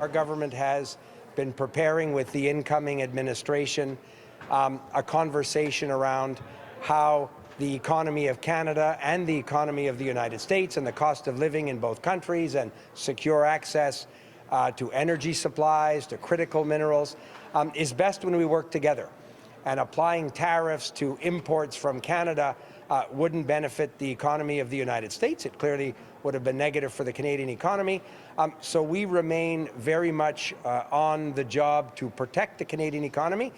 Our government has been preparing with the incoming administration a conversation around how the economy of Canada and the economy of the United States and the cost of living in both countries and secure access to energy supplies, to critical minerals, is best when we work together. And applying tariffs to imports from Canada wouldn't benefit the economy of the United States. It clearly would have been negative for the Canadian economy. So we remain very much on the job to protect the Canadian economy.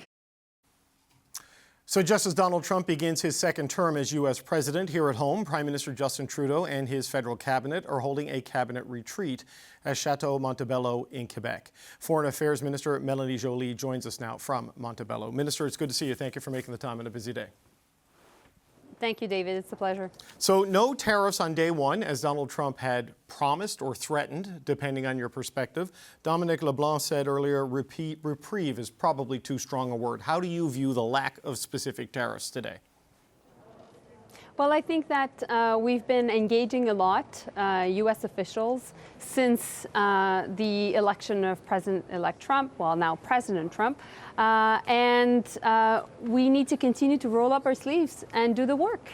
So just as Donald Trump begins his second term as U.S. president, here at home, Prime Minister Justin Trudeau and his federal cabinet are holding a cabinet retreat at Chateau Montebello in Quebec. Foreign Affairs Minister Mélanie Joly joins us now from Montebello. Minister, it's good to see you. Thank you for making the time on a busy day. Thank you, David. It's a pleasure. So no tariffs on day one, as Donald Trump had promised or threatened, depending on your perspective. Dominic LeBlanc said earlier, reprieve is probably too strong a word. How do you view the lack of specific tariffs today? Well, I think that we've been engaging a lot, U.S. officials, since the election of President-elect Trump, well, now President Trump, and we need to continue to roll up our sleeves and do the work.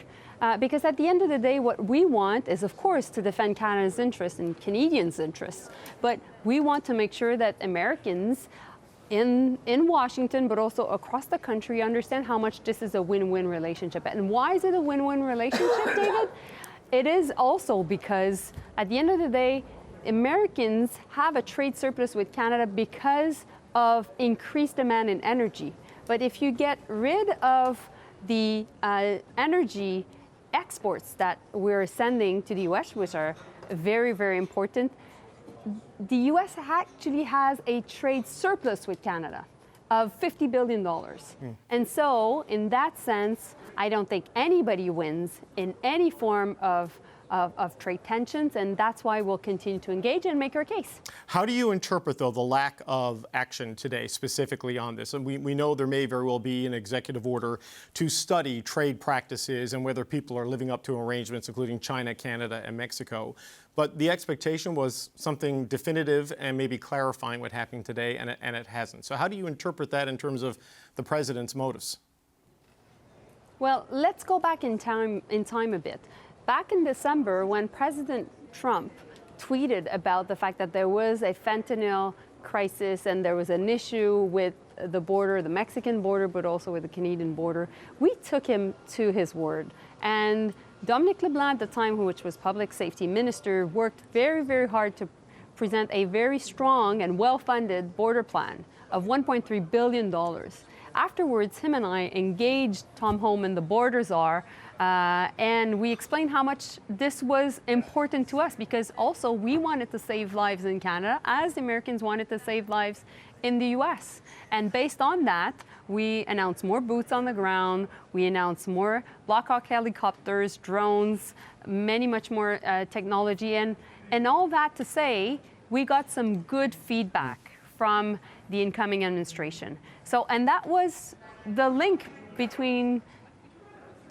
Because at the end of the day, what we want is, of course, to defend Canada's interests and Canadians' interests, but we want to make sure that Americans in Washington, but also across the country, understand how much this is a win-win relationship. And why is it a win-win relationship, David? It is also because, at the end of the day, Americans have a trade surplus with Canada because of increased demand in energy. But if you get rid of the energy exports that we're sending to the U.S., which are very, very important, the U.S. actually has a trade surplus with Canada of $50 billion. And so, in that sense, I don't think anybody wins in any form of trade tensions, and that's why we'll continue to engage and make our case. How do you interpret, though, the lack of action today specifically on this? And we know there may very well be an executive order to study trade practices and whether people are living up to arrangements, including China, Canada, and Mexico. But the expectation was something definitive and maybe clarifying what happened today, and it hasn't. So how do you interpret that in terms of the president's motives? Well, let's go back in time a bit. Back in December, when President Trump tweeted about the fact that there was a fentanyl crisis and there was an issue with the border, the Mexican border, but also with the Canadian border, we took him to his word. And Dominic LeBlanc at the time, which was public safety minister, worked very, very hard to present a very strong and well-funded border plan of $1.3 billion. Afterwards, him and I engaged Tom Homan, the border czar, and we explained how much this was important to us, because also we wanted to save lives in Canada as the Americans wanted to save lives in the U.S. And based on that, we announced more boots on the ground, we announced more Black Hawk helicopters, drones, much more technology, and all that to say, we got some good feedback from the incoming administration. So, and that was the link between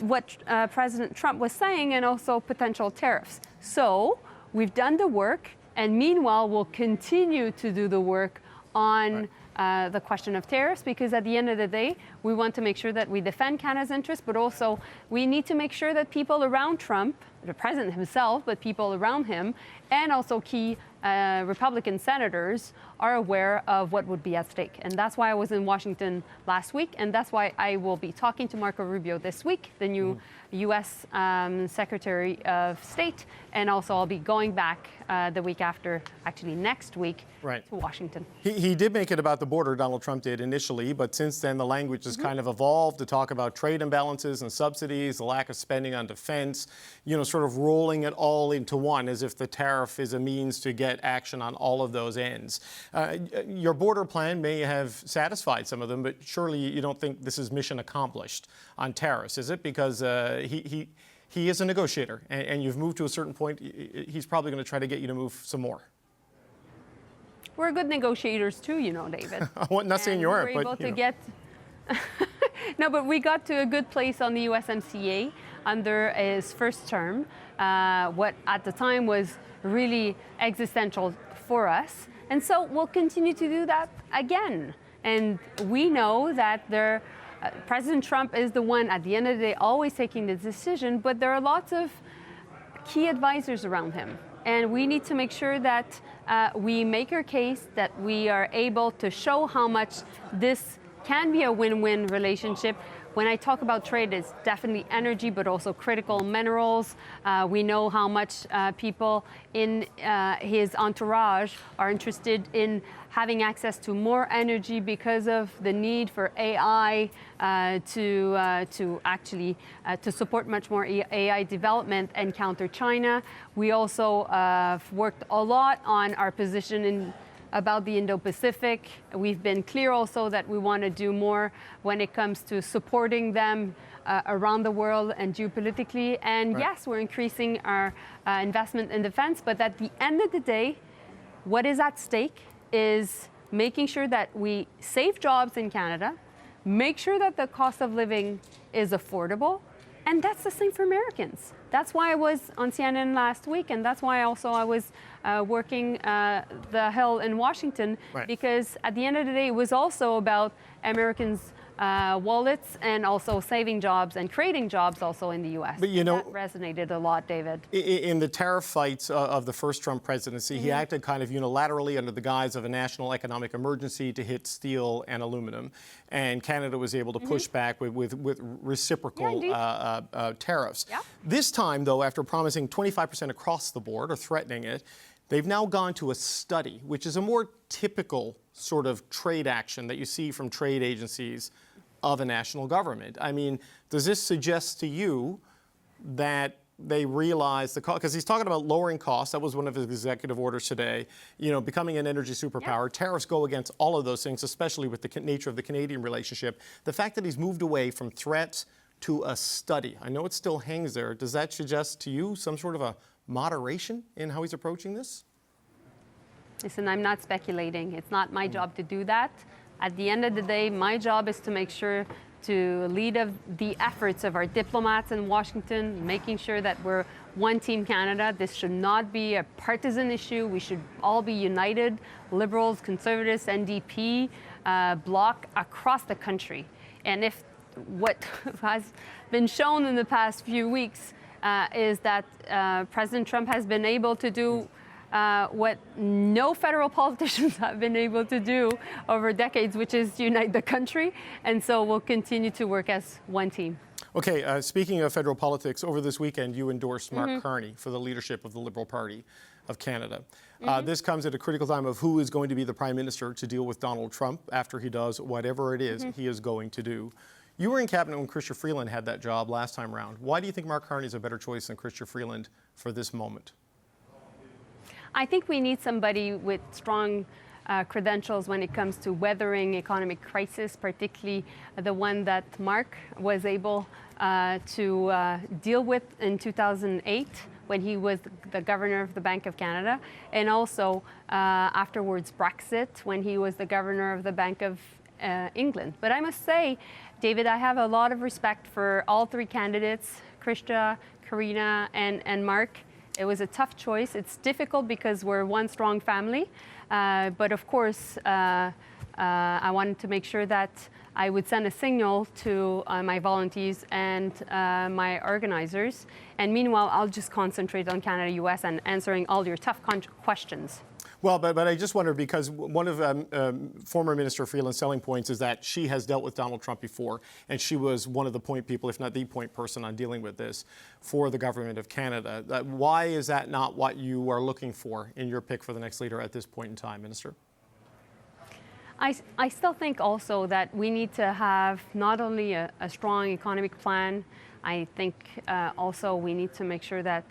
what President Trump was saying and also potential tariffs. So we've done the work, and meanwhile, we'll continue to do the work on the question of tariffs, because at the end of the day, we want to make sure that we defend Canada's interests, but also we need to make sure that people around Trump, the president himself, but people around him, and also key Republican senators are aware of what would be at stake. And that's why I was in Washington last week, and that's why I will be talking to Marco Rubio this week, the new U.S. Secretary of State, and also I'll be going back the week after, actually next week, to Washington. He did make it about the border, Donald Trump did initially, but since then the language has kind of evolved to talk about trade imbalances and subsidies, the lack of spending on defense, you know, sort of rolling it all into one as if the tariff is a means to get action on all of those ends. Your border plan may have satisfied some of them, but surely you don't think this is mission accomplished on tariffs, is it? Because he is a negotiator, and you've moved to a certain point. He's probably going to try to get you to move some more. We're good negotiators too, you know, David. I'm not saying you aren't, but but to get no, but we got to a good place on the USMCA under his first term. What at the time was really existential for us. And so we'll continue to do that again. And we know that President Trump is the one, at the end of the day, always taking the decision, but there are lots of key advisors around him. And we need to make sure that we make our case, that we are able to show how much this can be a win-win relationship. When I talk about trade, it's definitely energy, but also critical minerals. We know how much people in his entourage are interested in having access to more energy because of the need for AI to actually support much more AI development and counter China. We also worked a lot on our position about the Indo-Pacific. We've been clear also that we want to do more when it comes to supporting them around the world and geopolitically. And yes, we're increasing our investment in defense, but at the end of the day, what is at stake is making sure that we save jobs in Canada, make sure that the cost of living is affordable, and that's the same for Americans. That's why I was on CNN last week, and that's why also I was working the Hill in Washington, because at the end of the day, it was also about Americans' wallets and also saving jobs and creating jobs also in the U.S. But that resonated a lot, David. In the tariff fights of the first Trump presidency, he acted kind of unilaterally under the guise of a national economic emergency to hit steel and aluminum. And Canada was able to push back with reciprocal tariffs. Yeah. This time, though, after promising 25% across the board or threatening it, they've now gone to a study, which is a more typical sort of trade action that you see from trade agencies of a national government. I mean, does this suggest to you that they realize the cost? Because he's talking about lowering costs. That was one of his executive orders today. You know, becoming an energy superpower. Yeah. Tariffs go against all of those things, especially with the nature of the Canadian relationship. The fact that he's moved away from threats to a study. I know it still hangs there. Does that suggest to you some sort of a moderation in how he's approaching this? Listen, I'm not speculating. It's not my job to do that. At the end of the day, my job is to make sure to lead the efforts of our diplomats in Washington, making sure that we're one team Canada. This should not be a partisan issue. We should all be united, Liberals, Conservatives, NDP, bloc across the country. And if what has been shown in the past few weeks is that President Trump has been able to do what no federal politicians have been able to do over decades, which is unite the country. And so we'll continue to work as one team. Okay, speaking of federal politics, over this weekend you endorsed Mark Carney for the leadership of the Liberal Party of Canada. This comes at a critical time of who is going to be the Prime Minister to deal with Donald Trump after he does whatever it is he is going to do. You were in cabinet when Chrystia Freeland had that job last time around. Why do you think Mark Carney is a better choice than Chrystia Freeland for this moment? I think we need somebody with strong credentials when it comes to weathering economic crisis, particularly the one that Mark was able to deal with in 2008 when he was the governor of the Bank of Canada, and also afterwards Brexit when he was the governor of the Bank of England. But I must say, David, I have a lot of respect for all three candidates, Chrystia, Karina, and Mark. It was a tough choice. It's difficult because we're one strong family. But of course, I wanted to make sure that I would send a signal to my volunteers and my organizers. And meanwhile, I'll just concentrate on Canada-US and answering all your tough questions. Well, but I just wonder, because one of former Minister Freeland's selling points is that she has dealt with Donald Trump before, and she was one of the point people, if not the point person on dealing with this for the government of Canada. Why is that not what you are looking for in your pick for the next leader at this point in time, Minister? I still think also that we need to have not only a strong economic plan, I think also we need to make sure that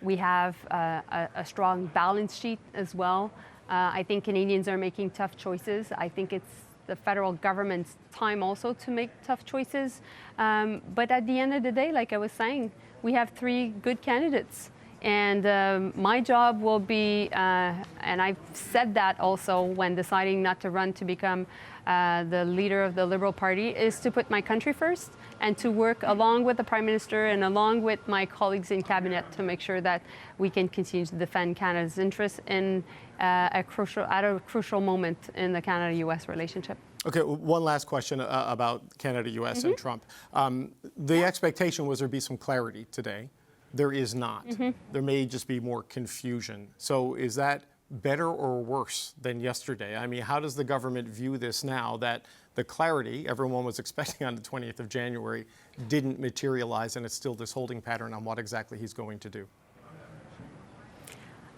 we have a strong balance sheet as well. I think Canadians are making tough choices. I think it's the federal government's time also to make tough choices. But at the end of the day, like I was saying, we have three good candidates. And my job will be, and I've said that also when deciding not to run to become the leader of the Liberal Party, is to put my country first and to work along with the Prime Minister and along with my colleagues in Cabinet to make sure that we can continue to defend Canada's interests in at a crucial moment in the Canada-U.S. relationship. Okay, one last question about Canada, U.S. and Trump. The expectation was there'd be some clarity today. There is not. There may just be more confusion. So is that better or worse than yesterday? I mean, how does the government view this now that the clarity everyone was expecting on the 20th of January didn't materialize, and it's still this holding pattern on what exactly he's going to do?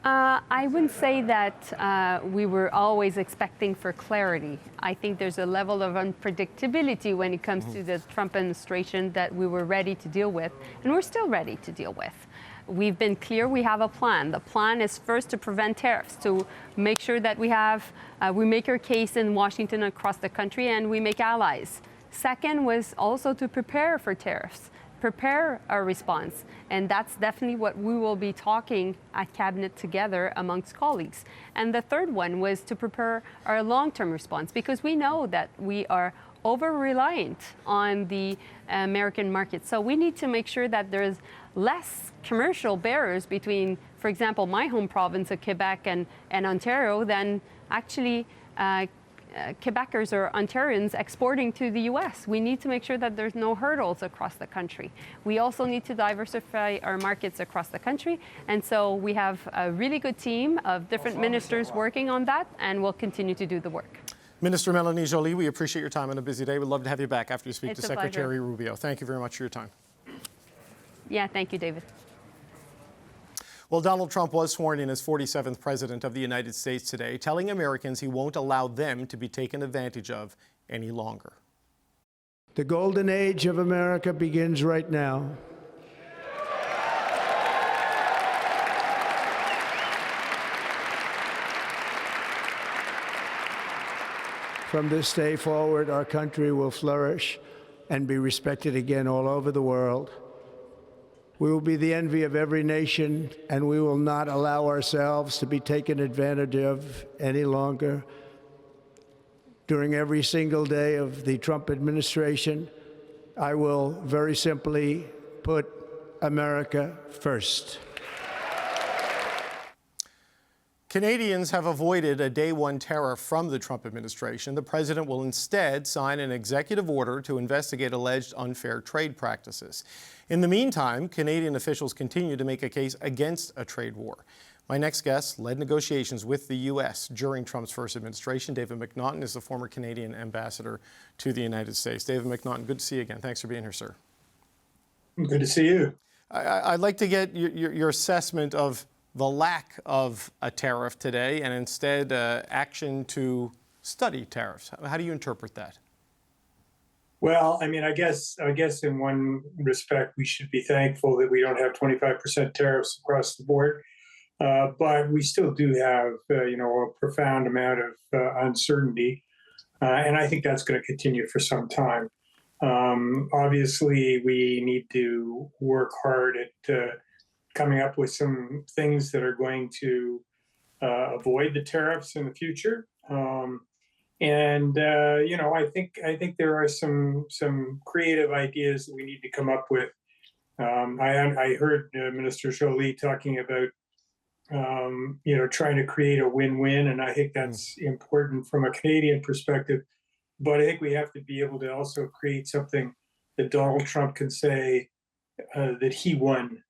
I wouldn't say that we were always expecting for clarity. I think there's a level of unpredictability when it comes to the Trump administration that we were ready to deal with, and we're still ready to deal with. We've been clear we have a plan. The plan is first to prevent tariffs, to make sure that we make our case in Washington across the country and we make allies. Second was also to prepare for tariffs, prepare our response. And that's definitely what we will be talking at Cabinet together amongst colleagues. And the third one was to prepare our long-term response, because we know that we are over-reliant on the American market. So we need to make sure that there's less commercial barriers between, for example, my home province of Quebec and Ontario than actually Quebecers or Ontarians exporting to the U.S. We need to make sure that there's no hurdles across the country. We also need to diversify our markets across the country. And so we have a really good team of different ministers working on that, and we'll continue to do the work. Minister Mélanie Joly, we appreciate your time on a busy day. We'd love to have you back after you speak It's to a pleasure. Secretary Rubio. Thank you very much for your time. Yeah, thank you, David. Well, Donald Trump was sworn in as 47th President of the United States today, telling Americans he won't allow them to be taken advantage of any longer. The golden age of America begins right now. From this day forward, our country will flourish and be respected again all over the world. We will be the envy of every nation, and we will not allow ourselves to be taken advantage of any longer. During every single day of the Trump administration, I will very simply put America first. Canadians have avoided a day one tariff from the Trump administration. The president will instead sign an executive order to investigate alleged unfair trade practices. In the meantime, Canadian officials continue to make a case against a trade war. My next guest led negotiations with the U.S. during Trump's first administration. David MacNaughton is the former Canadian ambassador to the United States. David MacNaughton, good to see you again. Thanks for being here, sir. Good to see you. I'd like to get your assessment of the lack of a tariff today and instead action to study tariffs. How do you interpret that? Well, I mean, I guess in one respect, we should be thankful that we don't have 25% tariffs across the board. But we still do have, a profound amount of uncertainty. And I think that's going to continue for some time. Obviously, we need to work hard at coming up with some things that are going to avoid the tariffs in the future. I think there are some creative ideas that we need to come up with. I heard Minister Joly talking about trying to create a win-win, and I think that's important from a Canadian perspective. But I think we have to be able to also create something that Donald Trump can say that he won.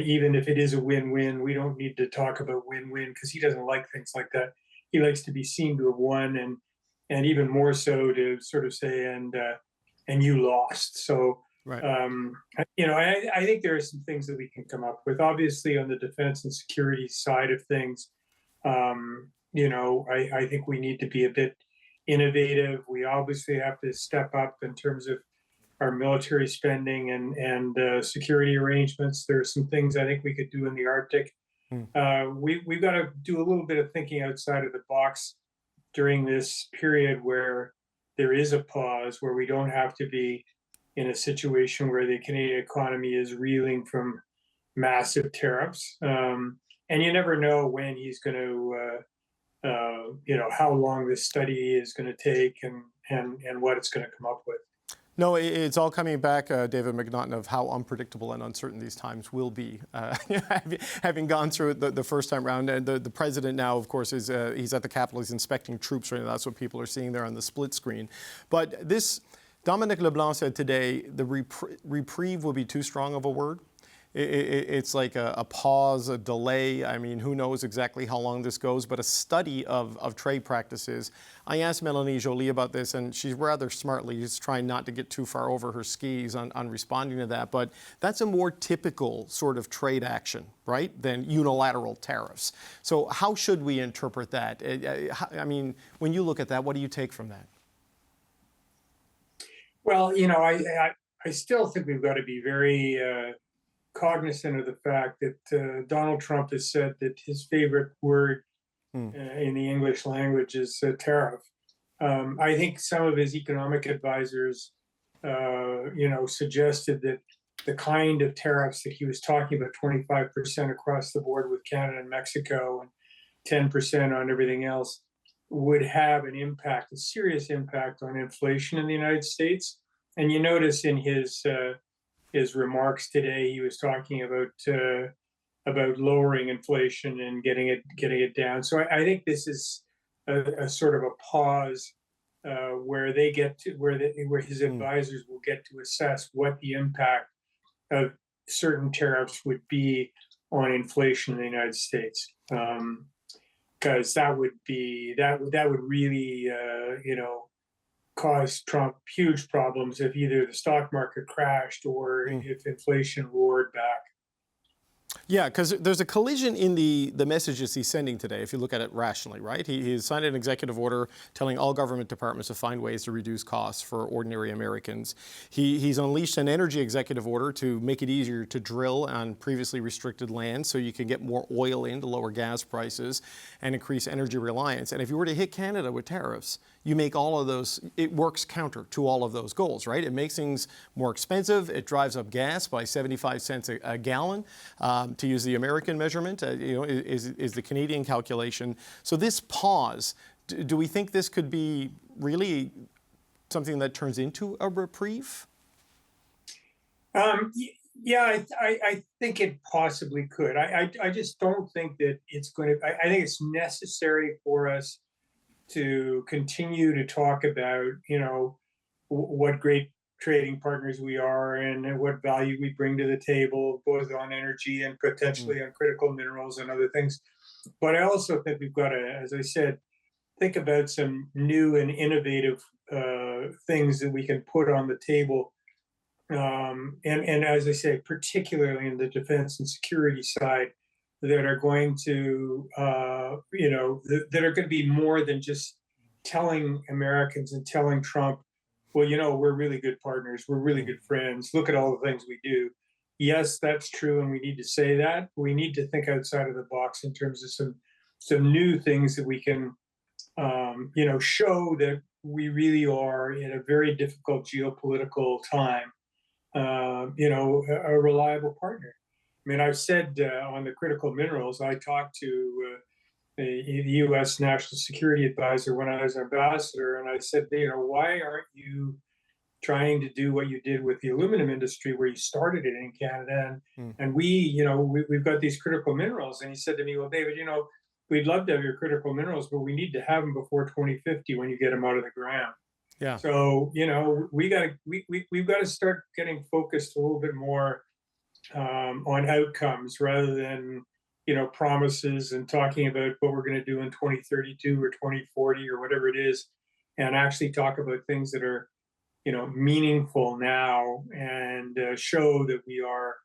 Even if it is a win-win, we don't need to talk about win-win because he doesn't like things like that. He likes to be seen to have won, and even more so to sort of say, and you lost. So, right. I think there are some things that we can come up with. Obviously, on the defense and security side of things, I think we need to be a bit innovative. We obviously have to step up in terms of our military spending and security arrangements. There are some things I think we could do in the Arctic. We've got to do a little bit of thinking outside of the box during this period where there is a pause, where we don't have to be in a situation where the Canadian economy is reeling from massive tariffs. And you never know when he's going to, how long this study is going to take and what it's going to come up with. No, it's all coming back, David MacNaughton, of how unpredictable and uncertain these times will be. Having gone through it the first time round, and the president now, of course, is he's at the Capitol. He's inspecting troops right now. That's what people are seeing there on the split screen. But this, Dominic LeBlanc said today, the reprieve will be too strong of a word. It's like a pause, a delay. I mean, who knows exactly how long this goes, but a study of trade practices. I asked Mélanie Joly about this, and she's rather smartly just trying not to get too far over her skis on responding to that. But that's a more typical sort of trade action, right, than unilateral tariffs. So how should we interpret that? I mean, when you look at that, what do you take from that? Well, you know, I still think we've got to be very cognizant of the fact that Donald Trump has said that his favorite word in the English language is tariff. I think some of his economic advisors, you know, suggested that the kind of tariffs that he was talking about, 25% across the board with Canada and Mexico and 10% on everything else, would have an impact, a serious impact on inflation in the United States. And you notice in his remarks today, he was talking about lowering inflation and getting it down. So I think this is a sort of a pause where they get to where his advisors will get to assess what the impact of certain tariffs would be on inflation in the United States, because that would really you know, cause Trump huge problems if either the stock market crashed or if inflation roared back. Yeah, because there's a collision in the messages he's sending today, if you look at it rationally, right? He signed an executive order telling all government departments to find ways to reduce costs for ordinary Americans. He's unleashed an energy executive order to make it easier to drill on previously restricted land so you can get more oil in to lower gas prices and increase energy reliance. And if you were to hit Canada with tariffs, you make all of those, it works counter to all of those goals, right? It makes things more expensive. It drives up gas by 75 cents a gallon, to use the American measurement, you know, is the Canadian calculation. So this pause, do we think this could be really something that turns into a reprieve? Yeah, I think it possibly could. I just don't think that it's going to, I think it's necessary for us to continue to talk about, you know, what great trading partners we are and what value we bring to the table, both on energy and potentially on critical minerals and other things. But I also think we've got to, as I said, think about some new and innovative things that we can put on the table. And as I say, particularly in the defense and security side, that are going to, you know, that are going to be more than just telling Americans and telling Trump, well, you know, we're really good partners, we're really good friends, look at all the things we do. Yes, that's true, and we need to say that. We need to think outside of the box in terms of some new things that we can, you know, show that we really are in a very difficult geopolitical time, you know, a reliable partner. I mean, I've said on the critical minerals, I talked to the U.S. National Security Advisor when I was ambassador, and I said, you know, why aren't you trying to do what you did with the aluminum industry, where you started it in Canada, and we, you know, we've got these critical minerals. And he said to me, well, David, you know, we'd love to have your critical minerals, but we need to have them before 2050 when you get them out of the ground. Yeah. So, you know, we've got to start getting focused a little bit more on outcomes rather than, you know, promises and talking about what we're going to do in 2032 or 2040 or whatever it is, and actually talk about things that are, you know, meaningful now and show that we are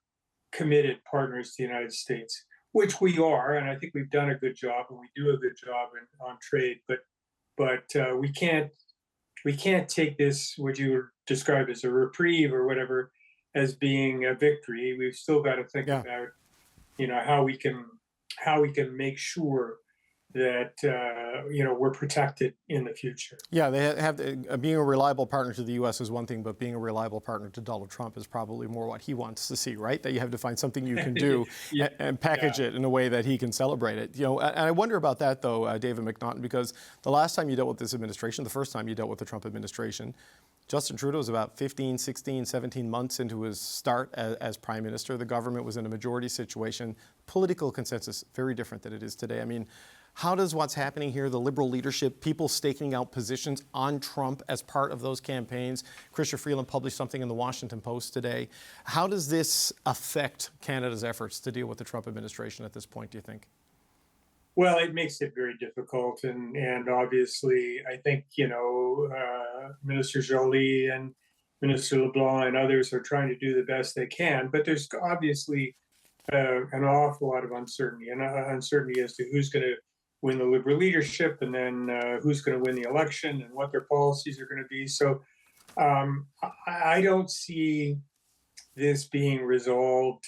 committed partners to the United States, which we are, and I think we've done a good job, and we do a good job on trade. But we can't take this, what you described as a reprieve or whatever, as being a victory. We've still got to think about, you know, how we can make sure that we're protected in the future. Yeah, they have being a reliable partner to the U.S. is one thing, but being a reliable partner to Donald Trump is probably more what he wants to see, right? That you have to find something you can do and package it in a way that he can celebrate it. And I wonder about that, though, David MacNaughton, because the last time you dealt with this administration, the first time you dealt with the Trump administration, Justin Trudeau was about 15, 16, 17 months into his start as prime minister. The government was in a majority situation. Political consensus, very different than it is today. I mean, how does what's happening here, the Liberal leadership, people staking out positions on Trump as part of those campaigns? Chrystia Freeland published something in the Washington Post today. How does this affect Canada's efforts to deal with the Trump administration at this point, do you think? Well, it makes it very difficult. And obviously, I think, Minister Joly and Minister LeBlanc and others are trying to do the best they can. But there's obviously an awful lot of uncertainty, and uncertainty as to who's going to win the Liberal leadership, and then who's going to win the election and what their policies are going to be. So I don't see this being resolved,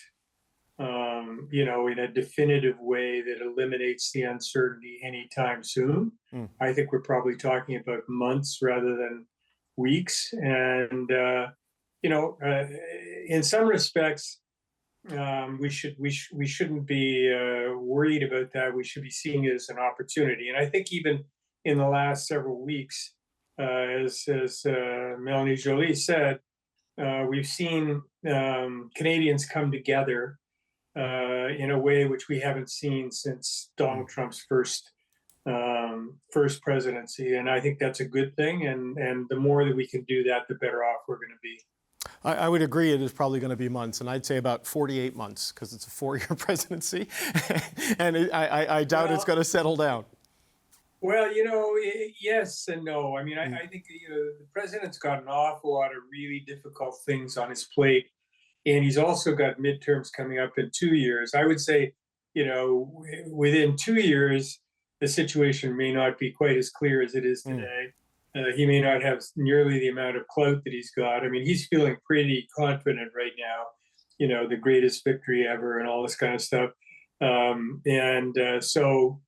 in a definitive way that eliminates the uncertainty anytime soon. I think we're probably talking about months rather than weeks. And, in some respects, we shouldn't be worried about that. We should be seeing it as an opportunity. And I think even in the last several weeks, as Mélanie Joly said, we've seen Canadians come together in a way which we haven't seen since Donald Trump's first presidency. And I think that's a good thing. And the more that we can do that, the better off we're going to be. I would agree it is probably going to be months, and I'd say about 48 months because it's a 4-year presidency, and I doubt it's going to settle down. Well, yes and no. I mean, I think the president's got an awful lot of really difficult things on his plate, and he's also got midterms coming up in 2 years. I would say, within 2 years, the situation may not be quite as clear as it is today. He may not have nearly the amount of clout that he's got. I mean, he's feeling pretty confident right now, the greatest victory ever and all this kind of stuff. So,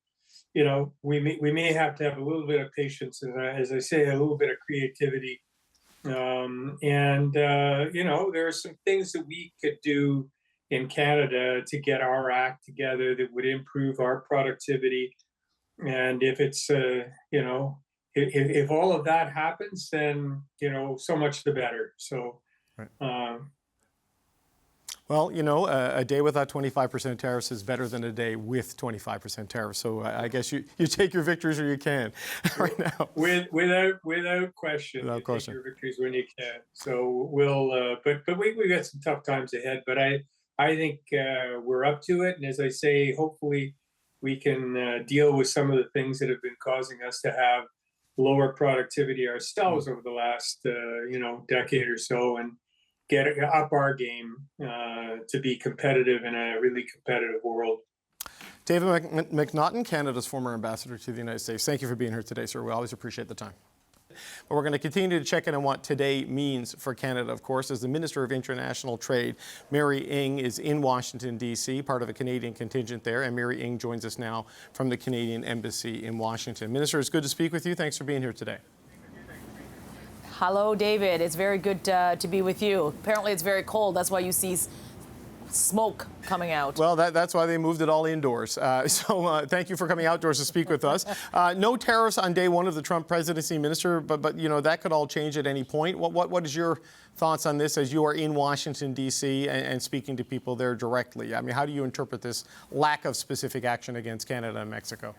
we may have to have a little bit of patience and, as I say, a little bit of creativity. There are some things that we could do in Canada to get our act together that would improve our productivity. And if it's, if all of that happens, then, so much the better. So, well, a day without 25% tariffs is better than a day with 25% tariffs. So I guess you take your victories where you can right now. Without question. Without question. Take your victories when you can. So we'll, but we got some tough times ahead. But I think we're up to it. And as I say, hopefully we can deal with some of the things that have been causing us to have lower productivity ourselves over the last, decade or so, and get up our game to be competitive in a really competitive world. David MacNaughton, Canada's former ambassador to the United States. Thank you for being here today, sir. We always appreciate the time. But we're going to continue to check in on what today means for Canada, of course, as the Minister of International Trade, Mary Ng, is in Washington, D.C., part of a Canadian contingent there. And Mary Ng joins us now from the Canadian Embassy in Washington. Minister, it's good to speak with you. Thanks for being here today. Hello, David. It's very good to be with you. Apparently, it's very cold. That's why you see smoke coming out. Well, that's why they moved it all indoors. So thank you for coming outdoors to speak with us. No tariffs on day one of the Trump presidency, Minister, but that could all change at any point. What is your thoughts on this as you are in Washington, D.C. and speaking to people there directly? I mean, how do you interpret this lack of specific action against Canada and Mexico?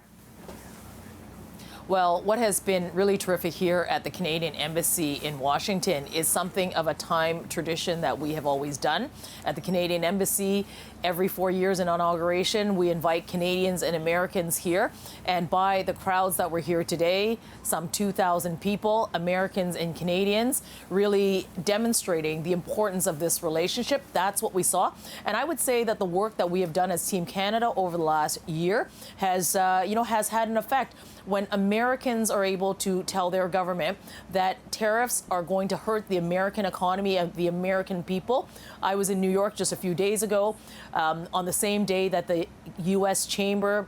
Well, what has been really terrific here at the Canadian Embassy in Washington is something of a time tradition that we have always done. At the Canadian Embassy, every 4 years in Inauguration, we invite Canadians and Americans here. And by the crowds that were here today, some 2,000 people, Americans and Canadians, really demonstrating the importance of this relationship. That's what we saw. And I would say that the work that we have done as Team Canada over the last year has had an effect. When Americans are able to tell their government that tariffs are going to hurt the American economy and the American people. I was in New York just a few days ago on the same day that the U.S. Chamber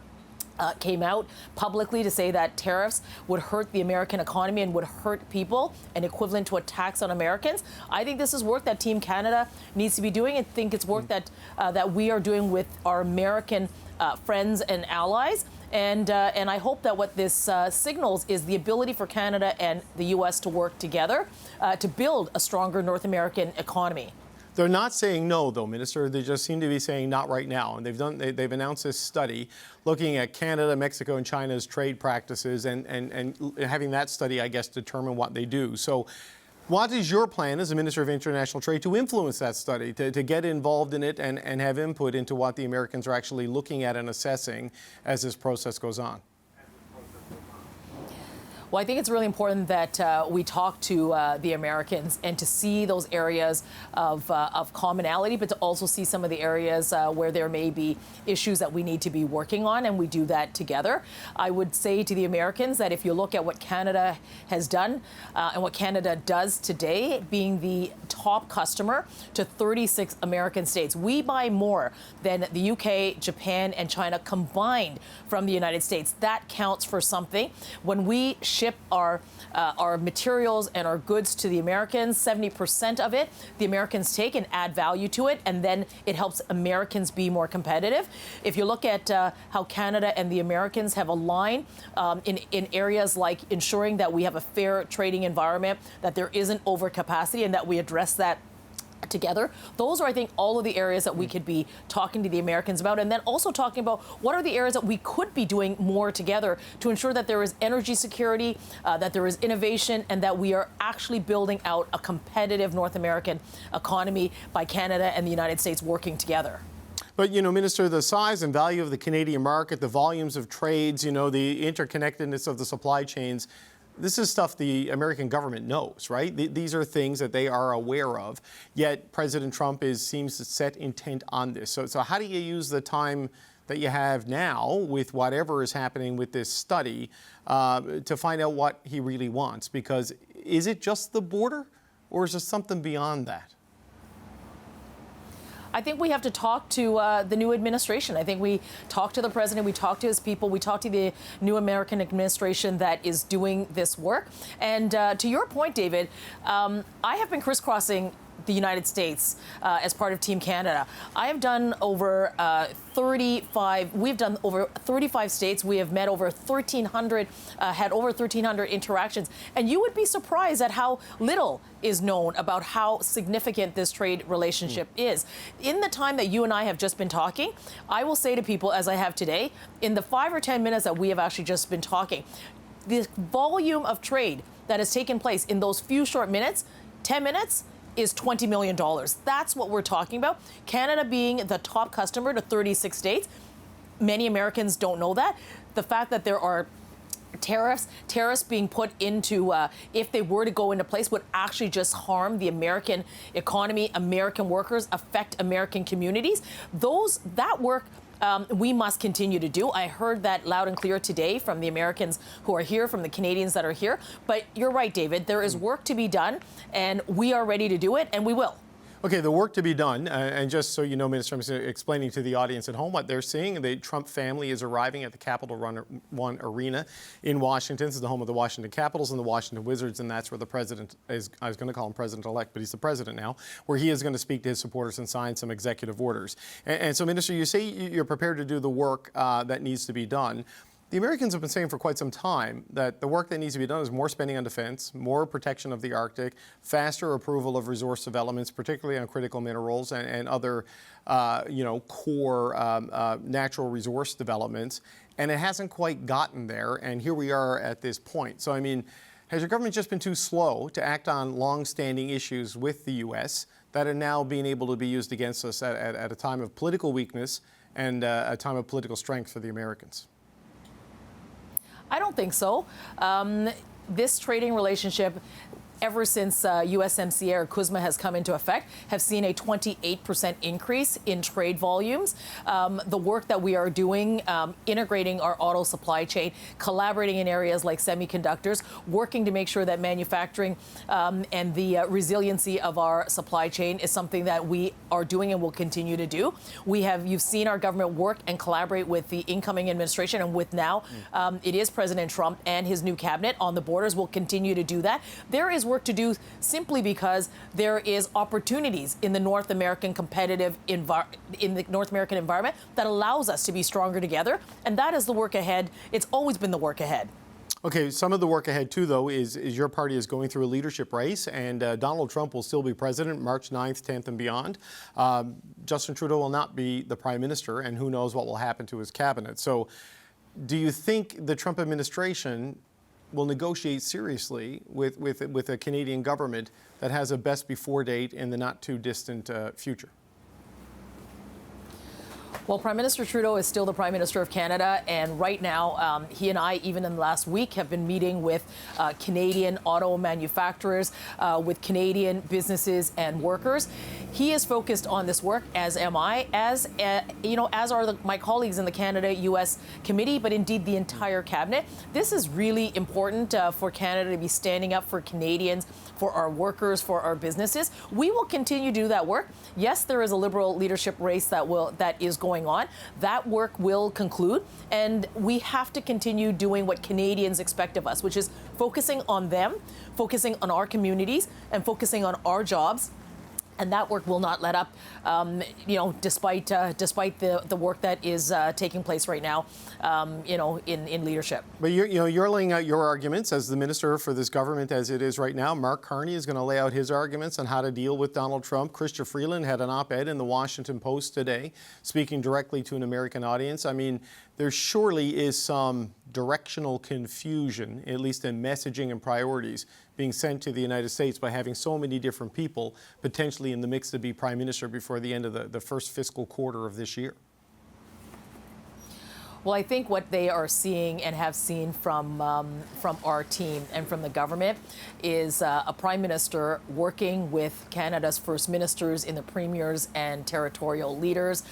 came out publicly to say that tariffs would hurt the American economy and would hurt people and equivalent to a tax on Americans. I think this is work that Team Canada needs to be doing. I think it's work that we are doing with our American friends and allies. And I hope that what this signals is the ability for Canada and the U.S. to work together to build a stronger North American economy. They're not saying no, though, Minister. They just seem to be saying not right now. And they've announced this study looking at Canada, Mexico, and China's trade practices and having that study, I guess, determine what they do. So what is your plan as a Minister of International Trade to influence that study, to get involved in it and have input into what the Americans are actually looking at and assessing as this process goes on? Well, I think it's really important that we talk to the Americans and to see those areas of commonality, but to also see some of the areas where there may be issues that we need to be working on, and we do that together. I would say to the Americans that if you look at what Canada has done and what Canada does today, being the top customer to 36 American states, we buy more than the UK, Japan, and China combined from the United States. That counts for something. When we ship our materials and our goods to the Americans, 70% of it the Americans take and add value to it, and then it helps Americans be more competitive. If you look at how Canada and the Americans have aligned in areas like ensuring that we have a fair trading environment, that there isn't overcapacity, and that we address that together. Those are, I think, all of the areas that we could be talking to the Americans about, and then also talking about what are the areas that we could be doing more together to ensure that there is energy security, that there is innovation, and that we are actually building out a competitive North American economy by Canada and the United States working together. But, Minister, the size and value of the Canadian market, the volumes of trades, the interconnectedness of the supply chains, this is stuff the American government knows, right? These are things that they are aware of. Yet President Trump seems to set intent on this. So how do you use the time that you have now with whatever is happening with this study to find out what he really wants? Because is it just the border, or is there something beyond that? I think we have to talk to the new administration. I think we talk to the president, we talk to his people, we talk to the new American administration that is doing this work. And to your point, David, I have been crisscrossing the United States as part of Team Canada. I have done over 35, we've done over 35 states. We have met over 1,300, had over 1,300 interactions. And you would be surprised at how little is known about how significant this trade relationship is. In the time that you and I have just been talking, I will say to people, as I have today, in the 5 or 10 minutes that we have actually just been talking, the volume of trade that has taken place in those few short minutes, 10 minutes, is $20 million. That's what we're talking about. Canada being the top customer to 36 states. Many Americans don't know that. The fact that there are tariffs being put into, if they were to go into place, would actually just harm the American economy, American workers, affect American communities. That work we must continue to do. I heard that loud and clear today from the Americans who are here, from the Canadians that are here. But you're right, David, there is work to be done, and we are ready to do it, and we will. Okay, the work to be done, and just so you know, Minister, I'm explaining to the audience at home what they're seeing. The Trump family is arriving at the Capital One Arena in Washington. This is the home of the Washington Capitals and the Washington Wizards, and that's where the president is. I was going to call him president-elect, but he's the president now, where he is going to speak to his supporters and sign some executive orders. And so, Minister, you say you're prepared to do the work that needs to be done. The Americans have been saying for quite some time that the work that needs to be done is more spending on defense, more protection of the Arctic, faster approval of resource developments, particularly on critical minerals and other, core natural resource developments. And it hasn't quite gotten there. And here we are at this point. So, I mean, has your government just been too slow to act on long-standing issues with the U.S. that are now being able to be used against us at a time of political weakness and a time of political strength for the Americans? I don't think so. This trading relationship ever since USMCA or CUSMA has come into effect, have seen a 28% increase in trade volumes. The work that we are doing, integrating our auto supply chain, collaborating in areas like semiconductors, working to make sure that manufacturing and the resiliency of our supply chain is something that we are doing and will continue to do. You've seen our government work and collaborate with the incoming administration, and with now it is President Trump and his new cabinet on the borders. We'll continue to do that. There is work to do simply because there is opportunities in the North American environment that allows us to be stronger together, and that is the work ahead. It's always been the work ahead. Okay, some of the work ahead, too, though, is your party is going through a leadership race, and Donald Trump will still be president March 9th, 10th, and beyond. Justin Trudeau will not be the prime minister, and who knows what will happen to his cabinet. So do you think the Trump administration will negotiate seriously with a Canadian government that has a best before date in the not-too-distant future? Well, Prime Minister Trudeau is still the Prime Minister of Canada, and right now, he and I, even in the last week, have been meeting with Canadian auto manufacturers, with Canadian businesses and workers. He is focused on this work, as am I, as are my colleagues in the Canada-U.S. Committee, but indeed the entire cabinet. This is really important for Canada to be standing up for Canadians, for our workers, for our businesses. We will continue to do that work. Yes, there is a Liberal leadership race that is going on. That work will conclude, and we have to continue doing what Canadians expect of us, which is focusing on them, focusing on our communities, and focusing on our jobs. And that work will not let up, despite the work that is taking place right now, in leadership. But you're laying out your arguments as the minister for this government as it is right now. Mark Carney is going to lay out his arguments on how to deal with Donald Trump. Chrystia Freeland had an op-ed in the Washington Post today, speaking directly to an American audience. I mean, there surely is some directional confusion, at least in messaging and priorities, being sent to the United States by having so many different people potentially in the mix to be prime minister before the end of the first fiscal quarter of this year. Well, I think what they are seeing and have seen from our team and from the government is a prime minister working with Canada's first ministers, in the premiers and territorial leaders,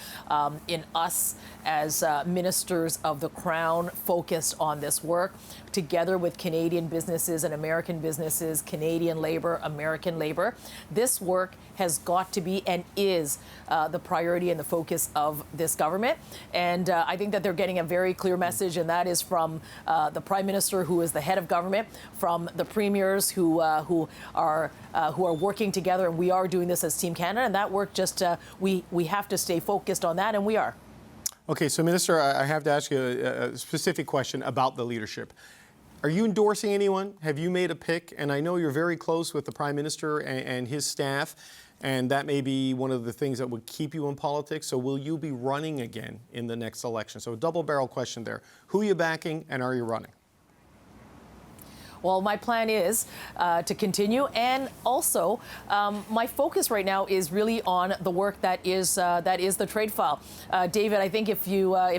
in us as ministers of the Crown focused on this work, together with Canadian businesses and American businesses, Canadian labor, American labor. This work has got to be and is the priority and the focus of this government. And I think that they're getting a very clear message, and that is from the Prime Minister, who is the head of government, from the premiers who are working together, and we are doing this as Team Canada. And that work we have to stay focused on that, and we are. Okay, so Minister, I have to ask you a specific question about the leadership. Are you endorsing anyone? Have you made a pick? And I know you're very close with the Prime Minister and his staff, and that may be one of the things that would keep you in politics. So will you be running again in the next election? So a double-barrel question there. Who are you backing, and are you running? Well, my plan is to continue, and also my focus right now is really on the work that is the trade file. David, I think if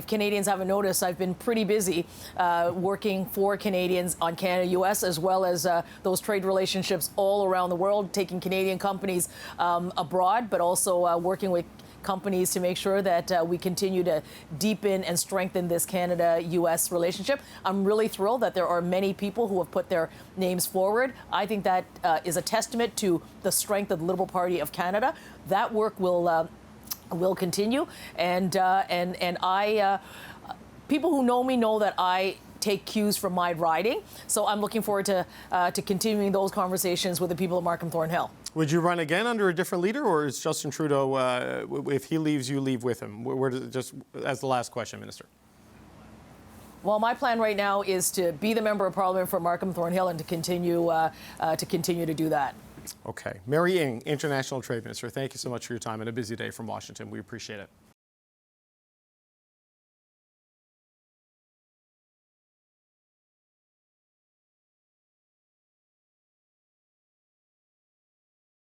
Canadians haven't noticed, I've been pretty busy working for Canadians on Canada-U.S. as well as those trade relationships all around the world, taking Canadian companies abroad, but also working with companies to make sure that we continue to deepen and strengthen this Canada-U.S. relationship. I'm really thrilled that there are many people who have put their names forward. I think that is a testament to the strength of the Liberal Party of Canada. That work will continue, and I people who know me know that I take cues from my riding. So I'm looking forward to continuing those conversations with the people of Markham Thornhill. Would you run again under a different leader, or is Justin Trudeau, if he leaves, you leave with him? Just as the last question, Minister. Well, my plan right now is to be the Member of Parliament for Markham Thornhill and to continue to do that. Okay. Mary Ng, International Trade Minister, thank you so much for your time and a busy day from Washington. We appreciate it.